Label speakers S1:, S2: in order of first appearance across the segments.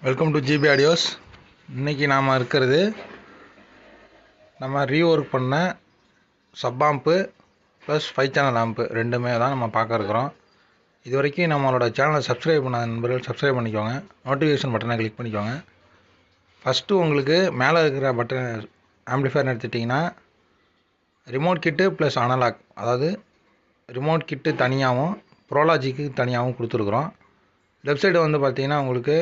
S1: Welcome to GB audios. இன்றைக்கி நாம் இருக்கிறது நம்ம ரீஒர்க் பண்ண sub amp plus 5 channel amp ரெண்டுமே தான் நம்ம பார்க்க இருக்கிறோம். இது வரைக்கும் நம்மளோட சேனலை சப்ஸ்கிரைப் பண்ண நண்பர்கள் சப்ஸ்கிரைப் பண்ணிக்கோங்க, நோட்டிஃபிகேஷன் பட்டனை கிளிக் பண்ணிக்கோங்க. ஃபஸ்ட்டு உங்களுக்கு மேலே இருக்கிற பட்டன் ஆம்பிளிஃபயர்னு எடுத்துட்டிங்கன்னா ரிமோட் கிட்டு ப்ளஸ் அனலாக், அதாவது ரிமோட் கிட்டு தனியாகவும் ப்ரோலாஜிக்கு தனியாகவும் கொடுத்துருக்குறோம். லெஃப்ட் சைடு வந்து பார்த்திங்கன்னா உங்களுக்கு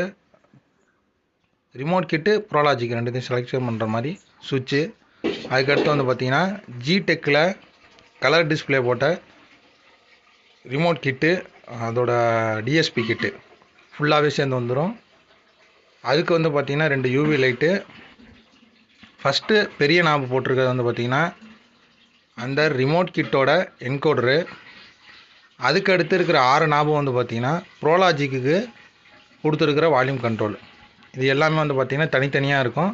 S1: ரிமோட் கிட்டு ப்ரோலாஜிக் ரெண்டுத்தையும் செலெக்ஷன் பண்ணுற மாதிரி சுவிட்சு. அதுக்கடுத்து வந்து பார்த்திங்கன்னா ஜிடெக்கில் கலர் டிஸ்பிளே போட்ட ரிமோட் கிட்டு, அதோட டிஎஸ்பி கிட்டு ஃபுல்லாகவே சேர்ந்து வந்துடும். அதுக்கு வந்து பார்த்திங்கன்னா 2 யூவி லைட்டு. ஃபஸ்ட்டு பெரிய நாபு போட்டிருக்கிறது வந்து பார்த்திங்கன்னா அந்த ரிமோட் கிட்டோட என்கோடரு. அதுக்கு அடுத்து இருக்கிற 6 நாபு வந்து பார்த்திங்கன்னா ப்ரோலாஜிக்கு கொடுத்துருக்கிற வால்யூம் கண்ட்ரோல். இது எல்லாமே வந்து பார்த்திங்கன்னா தனித்தனியாக இருக்கும்.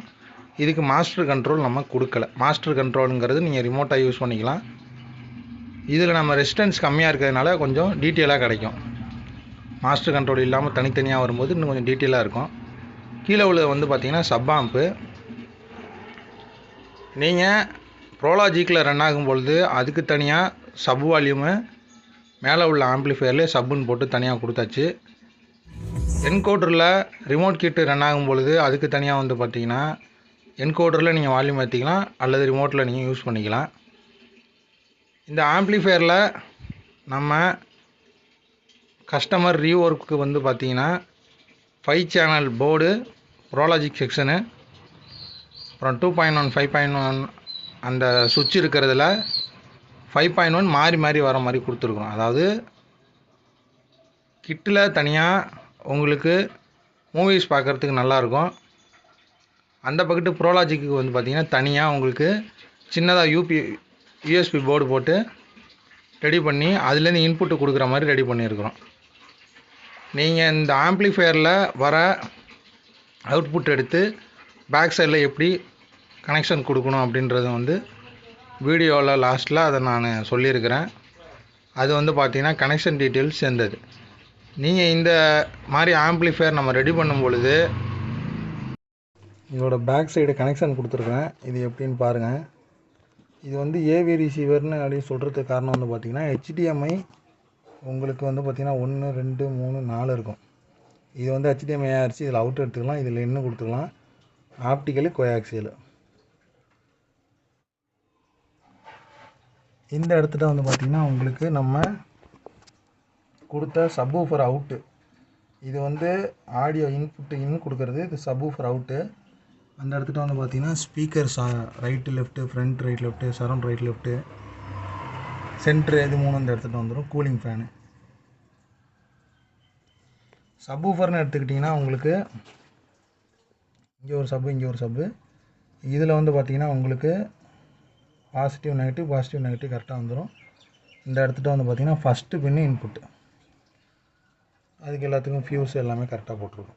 S1: இதுக்கு மாஸ்டர் கண்ட்ரோல் நம்ம கொடுக்கல. மாஸ்டர் கண்ட்ரோலுங்கிறது நீங்கள் ரிமோட்டாக யூஸ் பண்ணிக்கலாம். இதில் நம்ம ரெசிஸ்டன்ஸ் கம்மியாக இருக்கிறதுனால கொஞ்சம் டீட்டெயிலாக கிடைக்கும். மாஸ்டர் கண்ட்ரோல் இல்லாமல் தனித்தனியாக வரும்போது இன்னும் கொஞ்சம் டீட்டெயிலாக இருக்கும். கீழே உள்ள வந்து பார்த்திங்கன்னா சப் ஆம்ப்பு. நீங்கள் ப்ரோலாஜிக்கில் ரன் ஆகும் பொழுது அதுக்கு தனியாக சப் வால்யூமு, மேலே உள்ள ஆம்பிளிஃபயர்லேயே சப்புன்னு போட்டு தனியாக கொடுத்தாச்சு. என்கோடரில் ரிமோட் கிட்டு ரன் ஆகும் பொழுது அதுக்கு தனியாக வந்து பார்த்திங்கன்னா என்கோடரில் நீங்கள் வால்யூம் ஏற்றிக்கலாம் அல்லது ரிமோட்டில் நீங்கள் யூஸ் பண்ணிக்கலாம். இந்த ஆம்பிளிஃபயரில் நம்ம கஸ்டமர் ரீஒர்க்கு வந்து பார்த்திங்கன்னா 5 சேனல் போர்டு, ப்ரோலாஜிக் செக்ஷனு, அப்புறம் 2.1 5.1 அந்த சுவிட்ச் இருக்கிறதுல 5.1 மாறி மாறி வர மாதிரி கொடுத்துருக்குறோம். அதாவது கிட்டில் தனியாக உங்களுக்கு மூவிஸ் பார்க்குறதுக்கு நல்லாயிருக்கும். அந்த பக்கத்து ப்ரோலாஜிக்கு வந்து பார்த்திங்கன்னா தனியாக உங்களுக்கு சின்னதாக யூஎஸ்பி போர்டு போட்டு ரெடி பண்ணி அதுலேருந்து இன்புட்டு கொடுக்குற மாதிரி ரெடி பண்ணியிருக்கிறோம். நீங்கள் இந்த ஆம்பிளிஃபயரில் வர அவுட்புட் எடுத்து பேக் சைடில் எப்படி கனெக்ஷன் கொடுக்கணும் அப்படின்றது வந்து வீடியோவில் லாஸ்ட்டில் அதை நான் சொல்லியிருக்கிறேன். அது வந்து பார்த்திங்கன்னா கனெக்ஷன் டீட்டெயில்ஸ் சேர்ந்தது. நீங்கள் இந்த மாதிரி ஆம்பிளிஃபயர் நம்ம ரெடி பண்ணும் பொழுது இதோட பேக் சைடு கனெக்ஷன் கொடுத்துருக்கேன். இது எப்படின்னு பாருங்கள். இது வந்து ஏவி ரிசீவர்னு அப்படின்னு சொல்கிறதுக்கு காரணம் வந்து பார்த்திங்கன்னா HDMI உங்களுக்கு வந்து பார்த்திங்கன்னா 1 2 3 4 இருக்கும். இது வந்து HDMI ஆயிடுச்சு. இதில் அவுட் எடுத்துக்கலாம், இதில் இன்னும் கொடுத்துக்கலாம். Optical coaxial. இந்த இடத்துல வந்து பார்த்திங்கன்னா உங்களுக்கு நம்ம கொடுத்த சப்வூஃபர் அவுட்டு. இது வந்து ஆடியோ இன்புட்டு இன்னும் கொடுக்குறது, இது சப்வூஃபர் அவுட்டு. அந்த இடத்துல வந்து பார்த்திங்கன்னா speakers right left, front right left, surround right left, centre, இது 3 இந்த இடத்துல வந்துடும். Cooling fan. சப்வூஃபர்னு எடுத்துக்கிட்டிங்கன்னா உங்களுக்கு இங்கே ஒரு சப்பு, இங்கே ஒரு சப்பு. இதில் வந்து பார்த்திங்கன்னா உங்களுக்கு பாசிட்டிவ் நெகட்டிவ் கரெக்டாக வந்துடும். இந்த இடத்துல வந்து பார்த்திங்கன்னா ஃபஸ்ட்டு பின்னு இன்புட்டு. அதுக்கு எல்லாத்துக்கும் ஃபியூஸ் எல்லாமே கரெக்டாக போட்டிருக்கும்.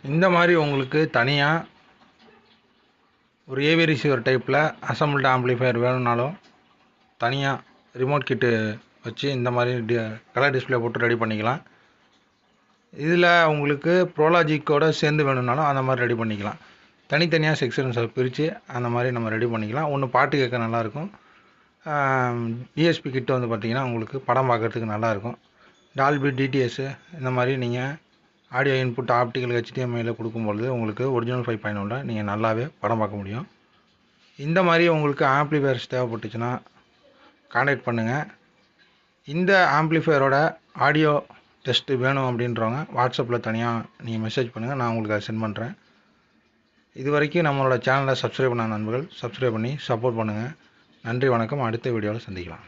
S1: இந்த மாதிரி உங்களுக்கு தனியாக ஒரு ஏவி ரிசீவர் டைப்பில் அசம்பிள்டு ஆம்பிளிஃபயர் வேணும்னாலும் தனியாக ரிமோட் கிட்டு வச்சு இந்த மாதிரி கலர் டிஸ்பிளே போட்டு ரெடி பண்ணிக்கலாம். இதில் உங்களுக்கு ப்ரோலாஜிக்கோடு சேர்ந்து வேணும்னாலும் அந்த மாதிரி ரெடி பண்ணிக்கலாம். தனித்தனியாக செக்ஷன்ஸை பிரித்து அந்த மாதிரி நம்ம ரெடி பண்ணிக்கலாம். ஒன்று பாட்டு கேட்க நல்லாயிருக்கும். டிஎஸ்பி கிட்ட வந்து பார்த்திங்கன்னா உங்களுக்கு படம் பார்க்குறதுக்கு நல்லாயிருக்கும். டால்பி, டிடிஎஸ்ஸு இந்த மாதிரி நீங்கள் ஆடியோ இன்புட் ஆப்டிக்கல் HDMIயில் கொடுக்கும்பொழுது உங்களுக்கு ஒரிஜினல் 5.1 நீங்கள் நல்லாவே படம் பார்க்க முடியும். இந்த மாதிரி உங்களுக்கு ஆம்பிளிஃபயர்ஸ் தேவைப்பட்டுச்சுன்னா கான்டாக்ட் பண்ணுங்கள். இந்த ஆம்பிளிஃபயரோட ஆடியோ டெஸ்ட்டு வேணும் அப்படின்றவங்க வாட்ஸ்அப்பில் தனியாக நீங்கள் மெசேஜ் பண்ணுங்கள், நான் உங்களுக்கு அதை சென்ட் பண்ணுறேன். இது வரைக்கும் நம்மளோட சேனலை சப்ஸ்கிரைப் பண்ண நண்பர்கள் சப்ஸ்கிரைப் பண்ணி சப்போர்ட் பண்ணுங்கள். நன்றி, வணக்கம். அடுத்த வீடியோவில் சந்திக்கலாம்.